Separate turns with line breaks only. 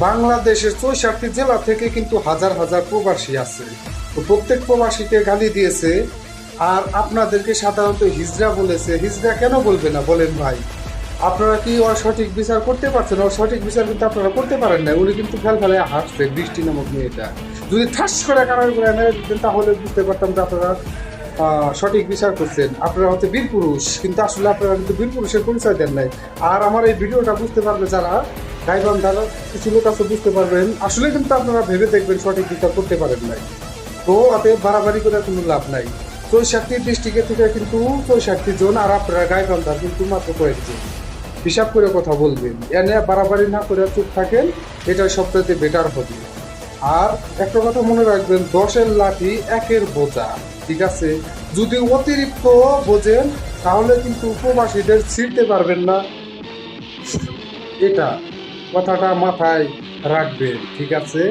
বাংলাদেশের ৬৪ জেলা থেকে কিন্তু হাজার হাজার প্রবাসী আছে। তো প্রত্যেক প্রবাসীকে গালি দিয়েছে, আর আপনাদেরকে সাধারণত হিজড়া বলেছে। হিজড়া কেন বলবে না বলেন ভাই? আপনারা কি ওর সঠিক বিচার করতে পারছেন? ওর সঠিক বিচার কিন্তু আপনারা করতে পারেন না। উনি কিন্তু ফেলে হাসছে, বৃষ্টি নামক মেয়েটা। যদি ঠাস করে কারণ করে এনে দিতেন তাহলে বুঝতে পারতাম যে আপনারা সঠিক বিচার করছেন। আপনারা হচ্ছে বীর পুরুষ, কিন্তু আসলে আপনারা কিন্তু বীর পুরুষের পরিচয় দেন নাই। আর আমার এই ভিডিওটা বুঝতে পারবে যারা গাইবান্ধার কিছু লোক আছে, বুঝতে পারবেন আসলে কিন্তু আপনারা ভেবে দেখবেন সঠিক বিচার করতে পারেন নাই। তো অতএব বাড়াবাড়ি করে কোনো লাভ নাই। ৬৪ ডিস্ট্রিক্টের থেকে কিন্তু ৬৪ জন, আর আপনারা গাইবান্ধার কিন্তু মাত্র কয়েকজন। হিসাব করে কথা বলবেন, এনে বাড়াবাড়ি না করে চুপ থাকেন, এটা সবচেয়ে বেটার হবে। আর একটা কথা মনে রাখবেন, ১০-এর লাঠি ১-এর বোঝা, ঠিক আছে? যদি অতিরিক্ত বোঝেন তাহলে কিন্তু উপবাসীদের ছিঁড়তে পারবেন না, এটা কথাটা মাথায় রাখবেন, ঠিক আছে?